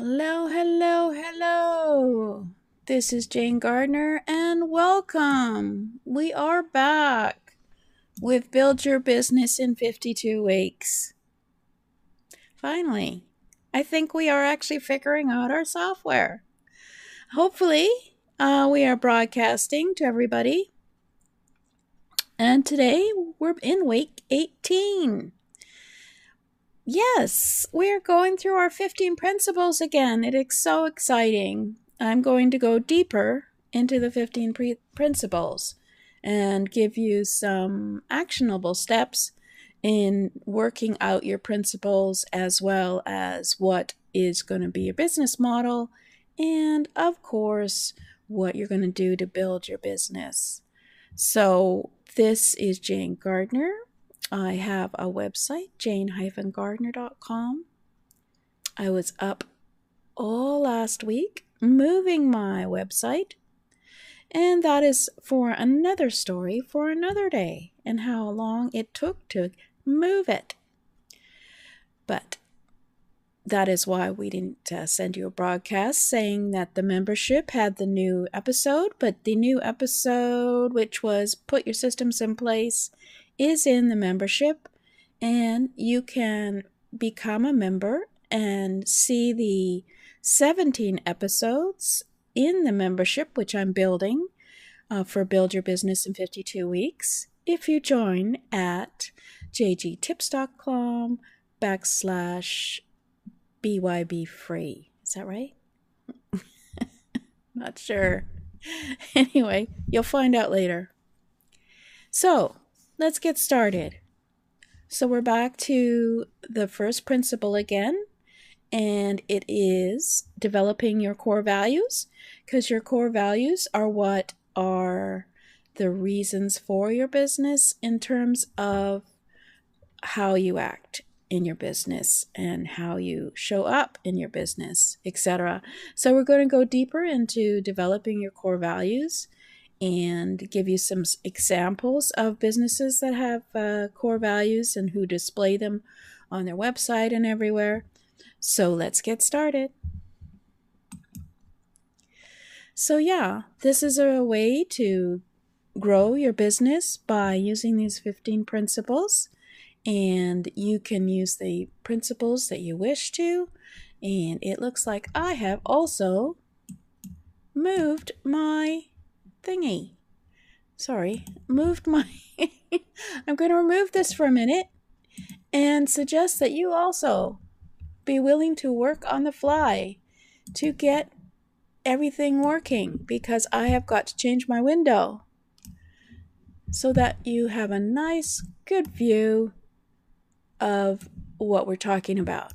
Hello, hello, hello. This is Jane Gardner and welcome. We are back with Build Your Business in 52 Weeks. Finally, I think we are actually figuring out our software. Hopefully, we are broadcasting to everybody. And today we're in week 18. Yes, we're going through our 15 principles again. It is so exciting. I'm going to go deeper into the 15 principles and give you some actionable steps in working out your principles, as well as what is going to be your business model, and of course, what you're going to do to build your business. So, this is Jane Gardner. I have a website, jane-gardner.com. I was up all last week moving my website, and that is for another story for another day and how long it took to move it. But that is why we didn't send you a broadcast saying that the membership had the new episode, but the new episode, which was Put Your Systems in Place, is in the membership, and you can become a member and see the 17 episodes in the membership, which I'm building for Build Your Business in 52 Weeks, if you join at jgtips.com/BYB free. Is that right? Not sure. Anyway, you'll find out later. So, let's get started. So we're back to the first principle again, and it is developing your core values, because your core values are what are the reasons for your business in terms of how you act in your business and how you show up in your business, etc. So we're going to go deeper into developing your core values and give you some examples of businesses that have core values and who display them on their website and everywhere. So let's get started. So yeah, this is a way to grow your business by using these 15 principles, and you can use the principles that you wish to. And it looks like I have also moved my thingy. Moved my... I'm going to remove this for a minute and suggest that you also be willing to work on the fly to get everything working, because I have got to change my window so that you have a nice, good view of what we're talking about.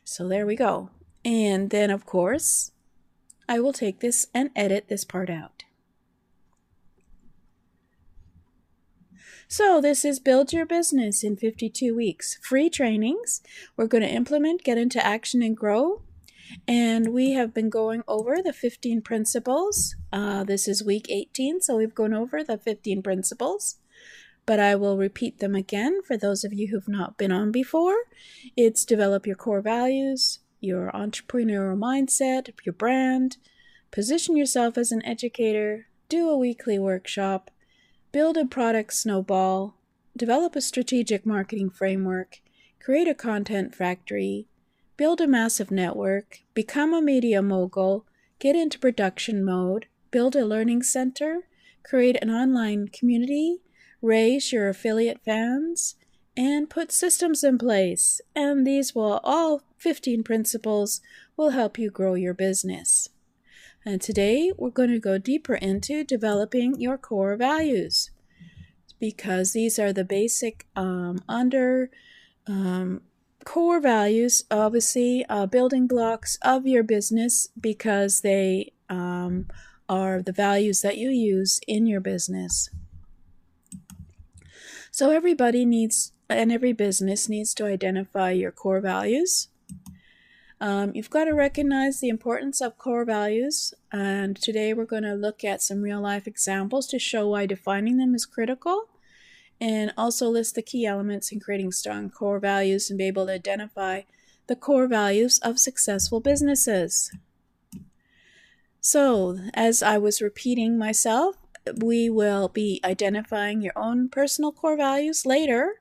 So there we go. And then, of course, I will take this and edit this part out. So this is Build Your Business in 52 Weeks. Free trainings. We're going to implement, get into action, and grow. And we have been going over the 15 principles. This is week 18, so we've gone over the 15 principles. But I will repeat them again for those of you who've not been on before. It's develop your core values, your entrepreneurial mindset, your brand, position yourself as an educator, do a weekly workshop, build a product snowball, develop a strategic marketing framework, create a content factory, build a massive network, become a media mogul, get into production mode, build a learning center, create an online community, raise your affiliate fans, and put systems in place. And these will, all 15 principles, will help you grow your business. And today we're going to go deeper into developing your core values, because these are the basic core values, obviously, building blocks of your business, because they are the values that you use in your business. So everybody needs, and every business needs to identify your core values. You've got to recognize the importance of core values, and today we're going to look at some real-life examples to show why defining them is critical, and also list the key elements in creating strong core values and be able to identify the core values of successful businesses. So, as I was repeating myself, we will be identifying your own personal core values later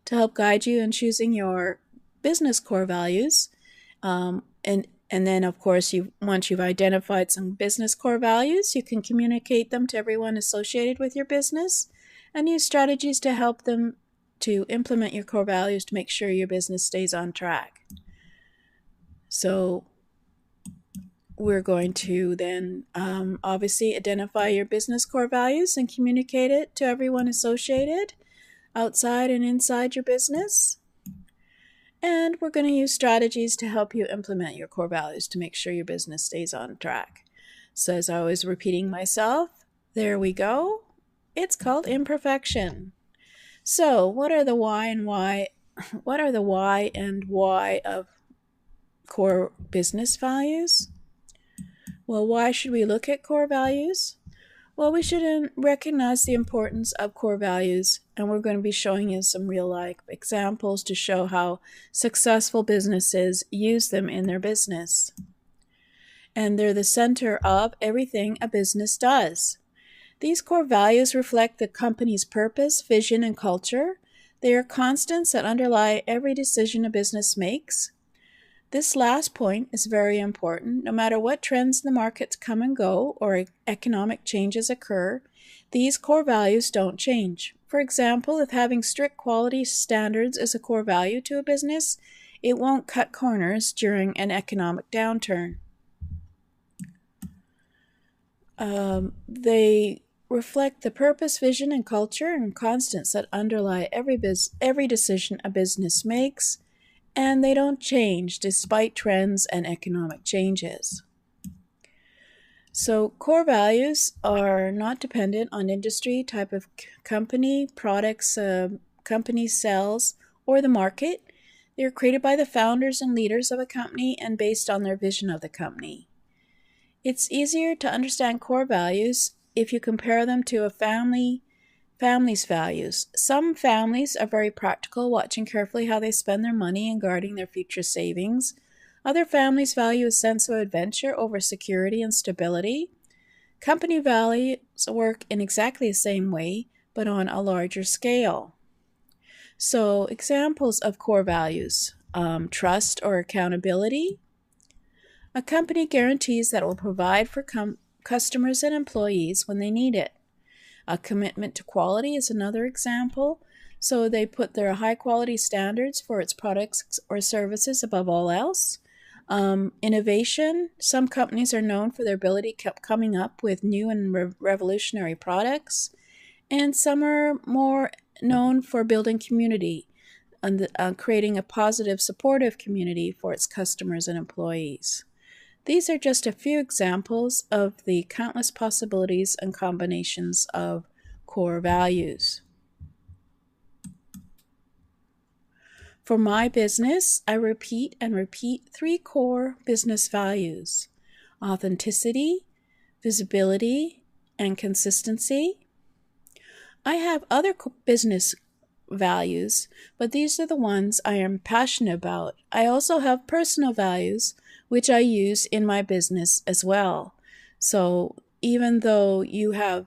to help guide you in choosing your business core values. And then, of course, once you've identified some business core values, you can communicate them to everyone associated with your business and use strategies to help them to implement your core values to make sure your business stays on track. So we're going to then obviously identify your business core values and communicate it to everyone associated outside and inside your business. And we're going to use strategies to help you implement your core values to make sure your business stays on track. So as I was repeating myself, there we go. It's called imperfection. So what are the why and why of core business values? Well, why should we look at core values? Well, we should recognize the importance of core values, and we're going to be showing you some real-life examples to show how successful businesses use them in their business. And they're the center of everything a business does. These core values reflect the company's purpose, vision, and culture. They are constants that underlie every decision a business makes. This last point is very important. No matter what trends in the markets come and go or economic changes occur, these core values don't change. For example, if having strict quality standards is a core value to a business, it won't cut corners during an economic downturn. They reflect the purpose, vision, and culture and constants that underlie every decision a business makes, and they don't change despite trends and economic changes. So core values are not dependent on industry, type of company, products company sells, or the market. They are created by the founders and leaders of a company and based on their vision of the company. It's easier to understand core values if you compare them to a family's values. Some families are very practical, watching carefully how they spend their money and guarding their future savings. Other families value a sense of adventure over security and stability. Company values work in exactly the same way, but on a larger scale. So, examples of core values: trust or accountability. A company guarantees that it will provide for customers and employees when they need it. A commitment to quality is another example. So they put their high quality standards for its products or services above all else. Innovation. Some companies are known for their ability coming up with new and revolutionary products. And some are more known for building community and creating a positive, supportive community for its customers and employees. These are just a few examples of the countless possibilities and combinations of core values. For my business, I repeat 3 core business values: authenticity, visibility, and consistency. I have other business values, but these are the ones I am passionate about. I also have personal values, which I use in my business as well. So even though you have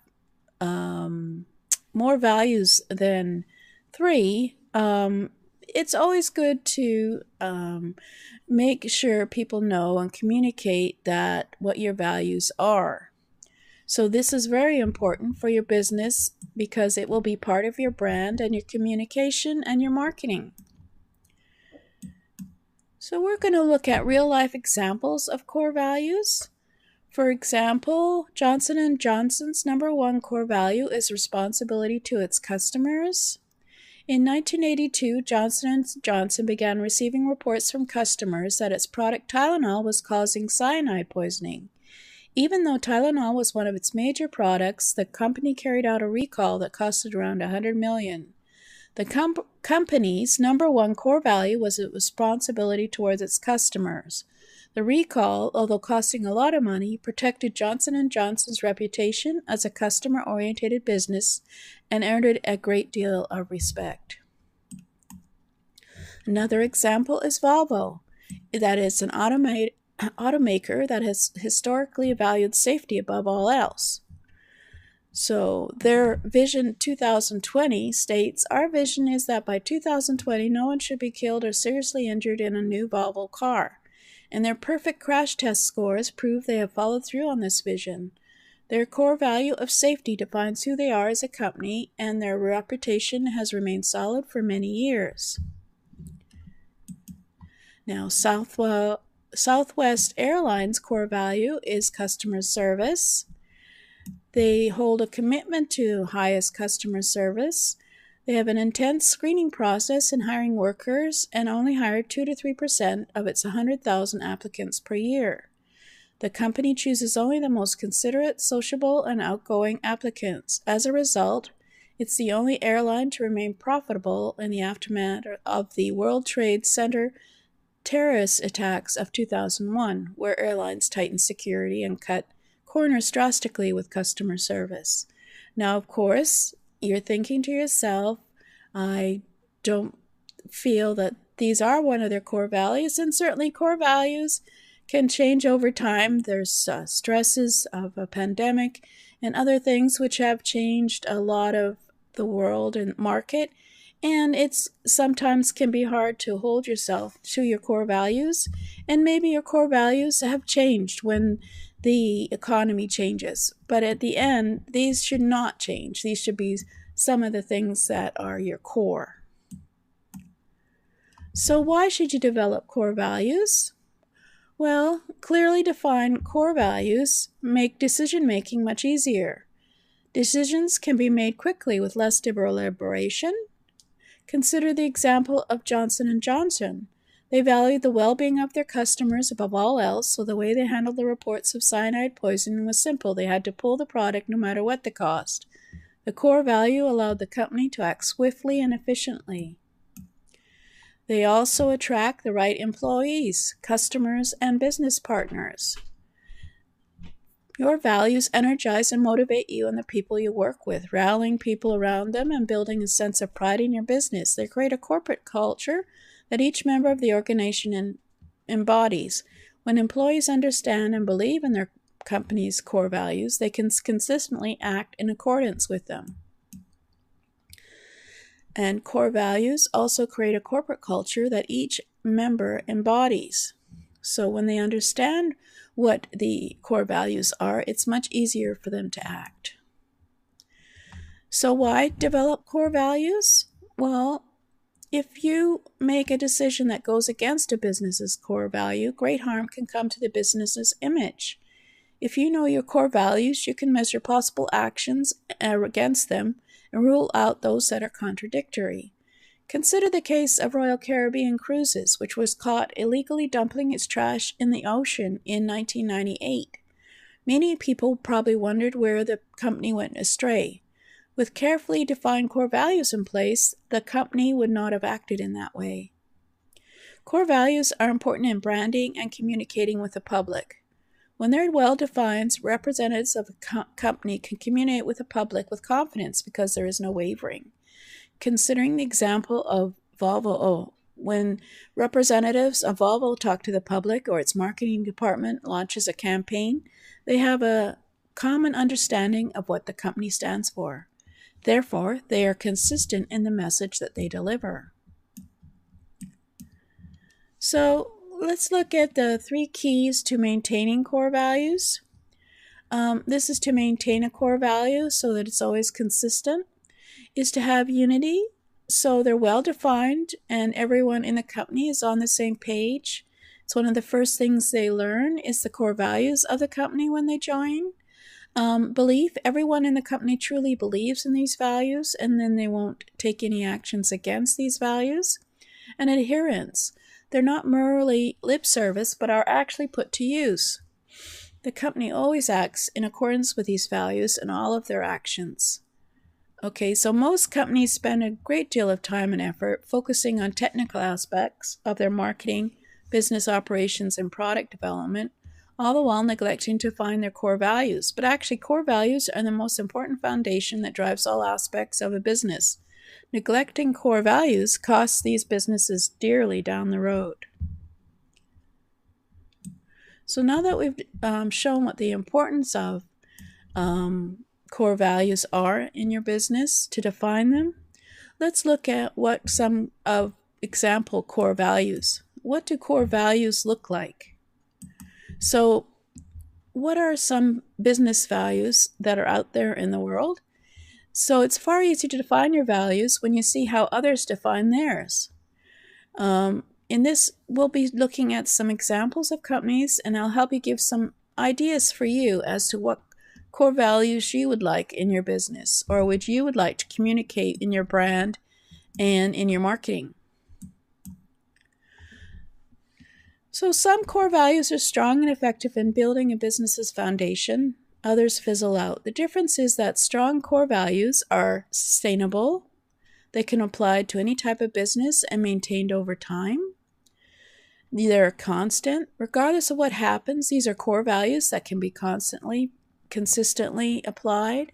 more values than 3, it's always good to make sure people know and communicate that what your values are. So this is very important for your business because it will be part of your brand and your communication and your marketing. So we're going to look at real-life examples of core values. For example, Johnson & Johnson's #1 core value is responsibility to its customers. In 1982, Johnson & Johnson began receiving reports from customers that its product Tylenol was causing cyanide poisoning. Even though Tylenol was one of its major products, the company carried out a recall that costed around $100 million. The company's #1 core value was its responsibility towards its customers. The recall, although costing a lot of money, protected Johnson & Johnson's reputation as a customer-oriented business and earned it a great deal of respect. Another example is Volvo. that is an automaker that has historically valued safety above all else. So their Vision 2020 states, our vision is that by 2020, no one should be killed or seriously injured in a new Volvo car. And their perfect crash test scores prove they have followed through on this vision. Their core value of safety defines who they are as a company, and their reputation has remained solid for many years. Now, Southwest Airlines' core value is customer service. They hold a commitment to highest customer service. They have an intense screening process in hiring workers and only hire 2 to 3% of its 100,000 applicants per year. The company chooses only the most considerate, sociable, and outgoing applicants. As a result, it's the only airline to remain profitable in the aftermath of the World Trade Center terrorist attacks of 2001, where airlines tightened security and cut corners drastically with customer service. Now, of course, you're thinking to yourself, I don't feel that these are one of their core values, and certainly core values can change over time. There's stresses of a pandemic and other things which have changed a lot of the world and market, and it's sometimes can be hard to hold yourself to your core values, and maybe your core values have changed when the economy changes. But at the end, these should not change. These should be some of the things that are your core. So why should you develop core values? Well, clearly defined core values make decision-making much easier. Decisions can be made quickly with less deliberation. Consider the example of Johnson & Johnson. They valued the well-being of their customers above all else, so the way they handled the reports of cyanide poisoning was simple. They had to pull the product no matter what the cost. The core value allowed the company to act swiftly and efficiently. They also attract the right employees, customers, and business partners. Your values energize and motivate you and the people you work with, rallying people around them and building a sense of pride in your business. They create a corporate culture that each member of the organization embodies. When employees understand and believe in their company's core values, they can consistently act in accordance with them. And core values also create a corporate culture that each member embodies. So when they understand what the core values are, it's much easier for them to act. So why develop core values? Well, if you make a decision that goes against a business's core value, great harm can come to the business's image. If you know your core values, you can measure possible actions against them and rule out those that are contradictory. Consider the case of Royal Caribbean Cruises, which was caught illegally dumping its trash in the ocean in 1998. Many people probably wondered where the company went astray. With carefully defined core values in place, the company would not have acted in that way. Core values are important in branding and communicating with the public. When they're well defined, representatives of a company can communicate with the public with confidence because there is no wavering. Considering the example of Volvo, when representatives of Volvo talk to the public or its marketing department launches a campaign, they have a common understanding of what the company stands for. Therefore, they are consistent in the message that they deliver. So let's look at the 3 keys to maintaining core values. This is to maintain a core value so that it's always consistent, is to have unity, so they're well defined and everyone in the company is on the same page. It's one of the first things they learn is the core values of the company when they join. Belief, everyone in the company truly believes in these values and then they won't take any actions against these values. And adherence, they're not merely lip service but are actually put to use. The company always acts in accordance with these values in all of their actions. Okay, so most companies spend a great deal of time and effort focusing on technical aspects of their marketing, business operations, and product development, all the while neglecting to find their core values. But actually, core values are the most important foundation that drives all aspects of a business. Neglecting core values costs these businesses dearly down the road. So now that we've shown what the importance of core values are in your business to define them, let's look at what some of example core values. What do core values look like? So what are some business values that are out there in the world? So it's far easier to define your values when you see how others define theirs. In this, we'll be looking at some examples of companies, and I'll help you give some ideas for you as to what core values you would like in your business, or which you would like to communicate in your brand and in your marketing. So some core values are strong and effective in building a business's foundation. Others fizzle out. The difference is that strong core values are sustainable. They can apply to any type of business and maintained over time. They're constant. Regardless of what happens, these are core values that can be consistently applied.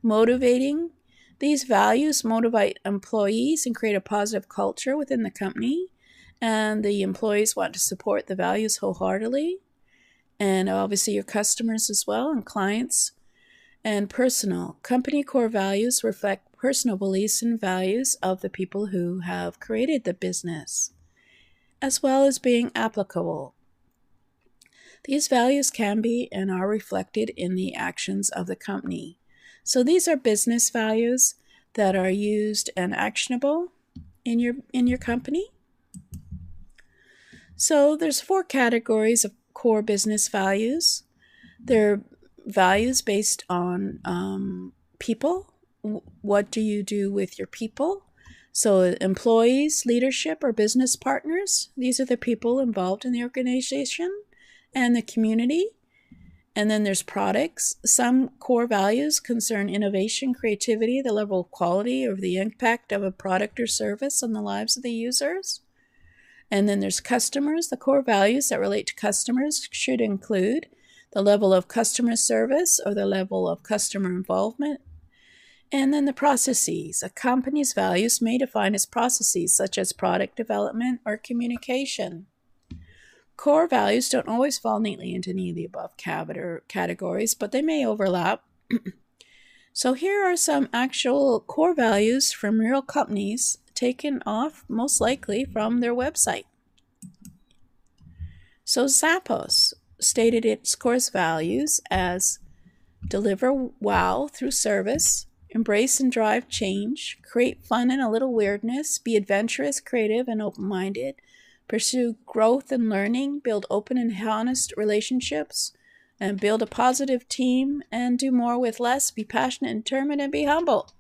Motivating. These values motivate employees and create a positive culture within the company. And the employees want to support the values wholeheartedly. And obviously your customers as well and clients. And personal. Company core values reflect personal beliefs and values of the people who have created the business, as well as being applicable. These values can be and are reflected in the actions of the company. So these are business values that are used and actionable in your company. So there's 4 categories of core business values. They're values based on people. What do you do with your people? So employees, leadership, or business partners. These are the people involved in the organization and the community. And then there's products. Some core values concern innovation, creativity, the level of quality, or the impact of a product or service on the lives of the users. And then there's customers. The core values that relate to customers should include the level of customer service or the level of customer involvement. And then the processes. A company's values may define its processes, such as product development or communication. Core values don't always fall neatly into any of the above categories, but they may overlap. So here are some actual core values from real companies taken off, most likely, from their website. So Zappos stated its core values as deliver wow through service, embrace and drive change, create fun and a little weirdness, be adventurous, creative, and open-minded, pursue growth and learning, build open and honest relationships, and build a positive team, and do more with less, be passionate and determined, and be humble.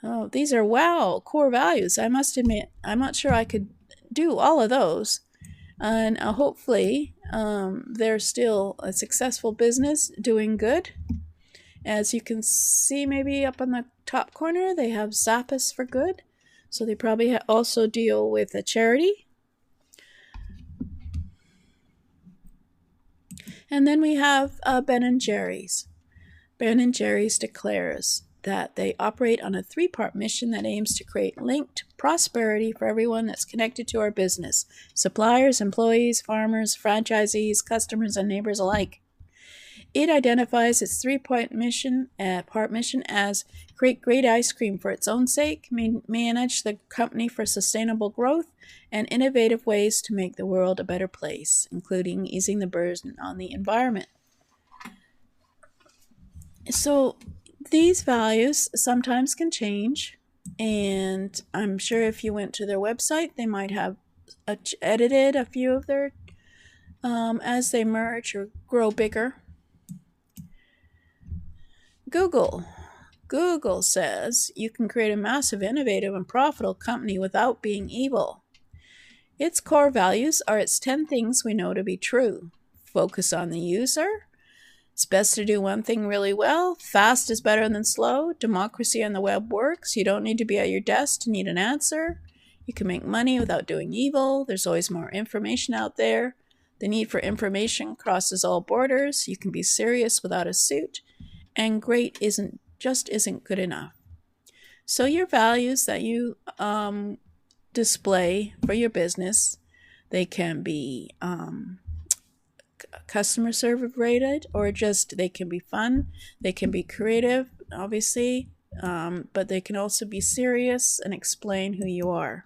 Oh, these are wow core values. I must admit, I'm not sure I could do all of those. And hopefully they're still a successful business doing good. As you can see, maybe up on the top corner, they have Zappos for Good. So they probably also deal with a charity. And then we have Ben & Jerry's. Ben & Jerry's declares that they operate on a 3-part mission that aims to create linked prosperity for everyone that's connected to our business: suppliers, employees, farmers, franchisees, customers, and neighbors alike. It identifies its 3-part mission as create great ice cream for its own sake, manage the company for sustainable growth, and innovative ways to make the world a better place, including easing the burden on the environment. So these values sometimes can change, and I'm sure if you went to their website, they might have edited a few of their as they merge or grow bigger. Google says you can create a massive, innovative, and profitable company without being evil. Its core values are its 10 things we know to be true. Focus on the user. It's best to do one thing really well. Fast is better than slow. Democracy on the web works. You don't need to be at your desk to need an answer. You can make money without doing evil. There's always more information out there. The need for information crosses all borders. You can be serious without a suit. And great isn't good enough. So your values that you display for your business, they can be customer service rated, or just they can be fun, they can be creative, obviously, but they can also be serious and explain who you are.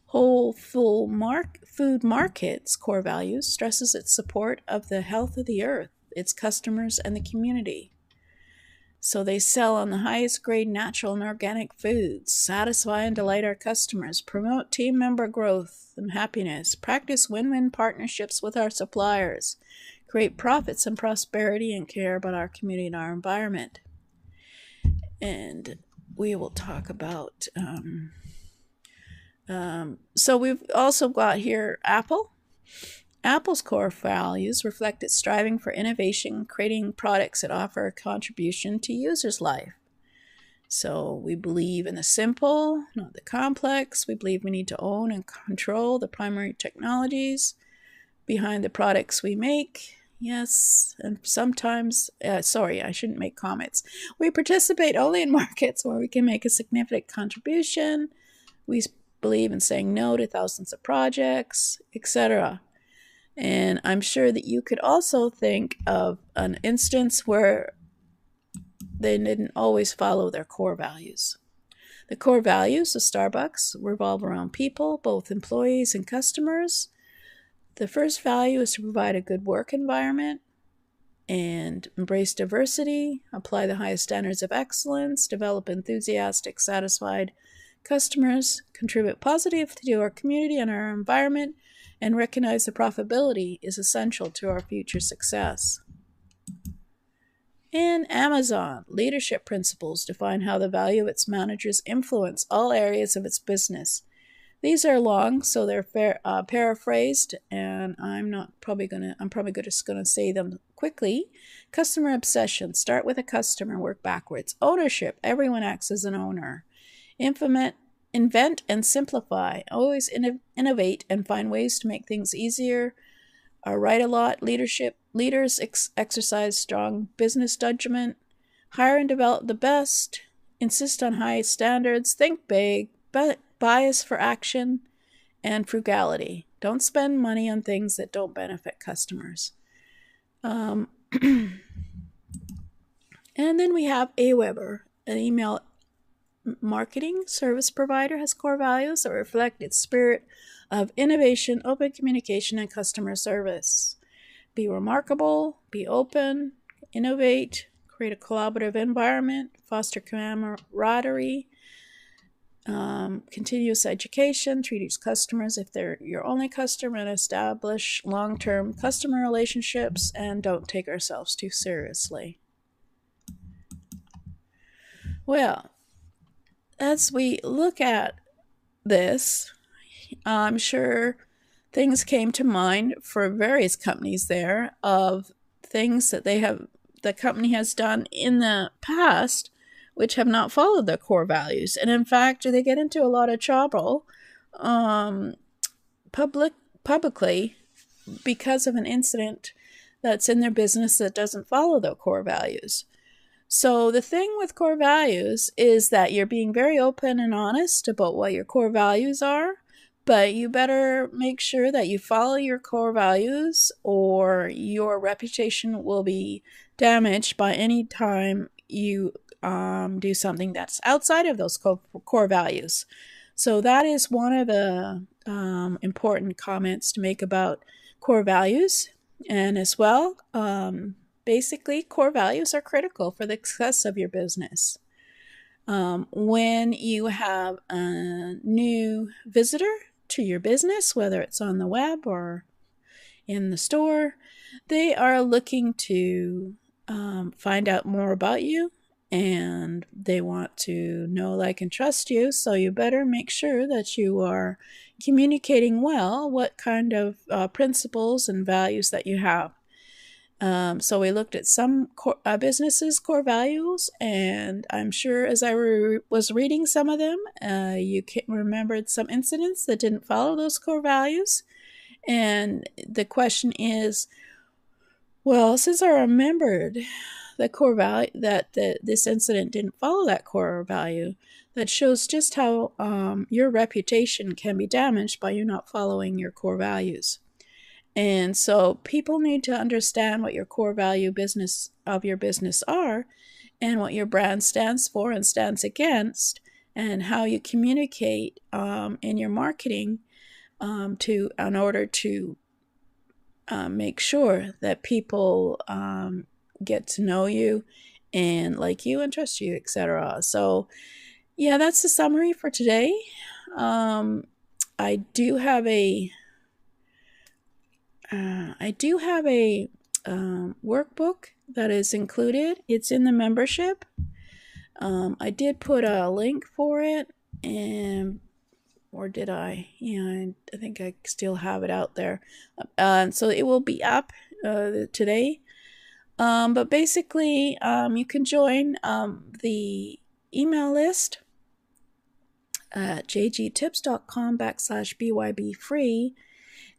Whole Food Market's core values stresses its support of the health of the earth, its customers, and the community. So they sell on the highest grade natural and organic foods, satisfy and delight our customers, promote team member growth and happiness, practice win-win partnerships with our suppliers, create profits and prosperity, and care about our community and our environment. And we will talk about, so we've also got here Apple. Apple's core values reflect its striving for innovation, creating products that offer a contribution to users' life. So we believe in the simple, not the complex. We believe we need to own and control the primary technologies behind the products we make. Yes, and sometimes, I shouldn't make comments. We participate only in markets where we can make a significant contribution. We believe in saying no to thousands of projects, etc. And I'm sure that you could also think of an instance where they didn't always follow their core values. The core values of Starbucks revolve around people, both employees and customers. The first value is to provide a good work environment and embrace diversity, apply the highest standards of excellence, develop enthusiastic, satisfied customers, contribute positively to our community and our environment, and recognize that profitability is essential to our future success. In Amazon, leadership principles define how the value of its managers influence all areas of its business. These are long, so they're paraphrased, and I'm probably just going to say them quickly. Customer obsession: start with a customer, work backwards. Ownership: everyone acts as an owner. Invent and simplify: always innovate and find ways to make things easier. Write a lot: leaders exercise strong business judgment. Hire and develop the best. Insist on high standards. Think big. Bias for action. And frugality: don't spend money on things that don't benefit customers. And then we have Aweber, an email marketing service provider, has core values that reflect its spirit of innovation, open communication, and customer service. Be remarkable, be open, innovate, create a collaborative environment, foster camaraderie, continuous education, treat each customers if they're your only customer, and establish long-term customer relationships, and don't take ourselves too seriously. Well, as we look at this, I'm sure things came to mind for various companies there of things that the company has done in the past which have not followed their core values. And in fact, they get into a lot of trouble publicly because of an incident that's in their business that doesn't follow their core values. So the thing with core values is that you're being very open and honest about what your core values are, but you better make sure that you follow your core values, or your reputation will be damaged by any time you do something that's outside of those core values. So that is one of the important comments to make about core values. And as well, basically, core values are critical for the success of your business. When you have a new visitor to your business, whether it's on the web or in the store, they are looking to find out more about you, and they want to know, like, and trust you. So you better make sure that you are communicating well what kind of principles and values that you have. So we looked at some businesses' core values, and I'm sure as I was reading some of them, you remembered some incidents that didn't follow those core values. And the question is, well, since I remembered the core value, that this incident didn't follow that core value, that shows just how your reputation can be damaged by you not following your core values. And so people need to understand what your core value business of your business are, and what your brand stands for and stands against, and how you communicate in your marketing in order to make sure that people get to know you and like you and trust you, etc. So yeah, that's the summary for today. I do have a workbook that is included. It's in the membership. I did put a link for it, and or did I? Yeah, I think I still have it out there. So it will be up today. But basically, you can join the email list at jgtips.com/BYB free.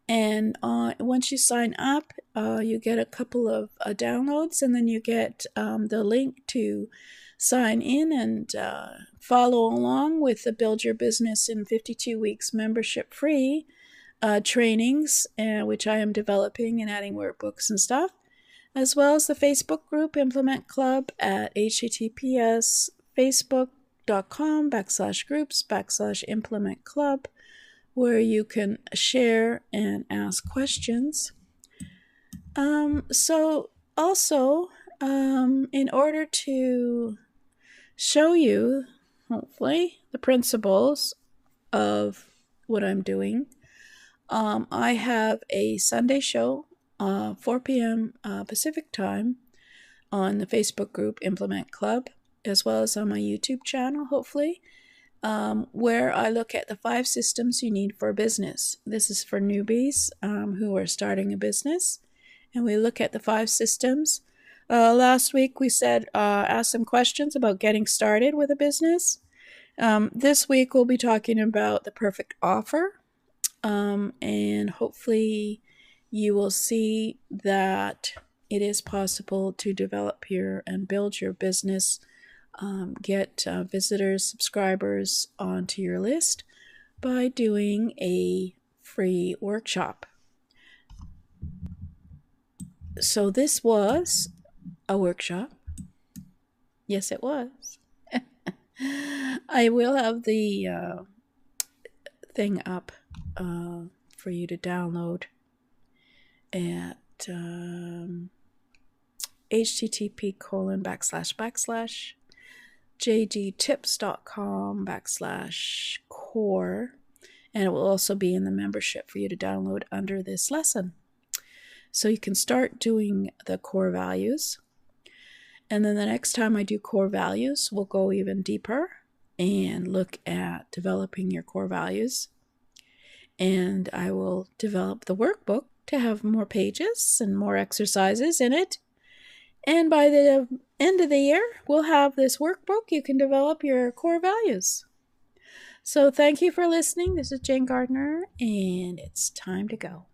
And once you sign up, you get a couple of downloads, and then you get the link to sign in and follow along with the Build Your Business in 52 Weeks membership free trainings, which I am developing and adding workbooks and stuff, as well as the Facebook group Implement Club at https://facebook.com/groups/implement club, where you can share and ask questions. So also, in order to show you, hopefully, the principles of what I'm doing, I have a Sunday show, 4 p.m. Pacific time, on the Facebook group Implement Club, as well as on my YouTube channel, hopefully, where I look at the 5 systems you need for a business. This is for newbies who are starting a business, and we look at the 5 systems. Last week we said ask some questions about getting started with a business. This week we'll be talking about the perfect offer, and hopefully you will see that it is possible to develop and build your business, get visitors, subscribers onto your list by doing a free workshop. So this was a workshop. Yes, it was. I will have the thing up for you to download at http://jgtips.com/core, and it will also be in the membership for you to download under this lesson. So you can start doing the core values, and then the next time I do core values, we'll go even deeper and look at developing your core values, and I will develop the workbook to have more pages and more exercises in it. And by the end of the year, we'll have this workbook. You can develop your core values. So thank you for listening. This is Jane Gardner, and it's time to go.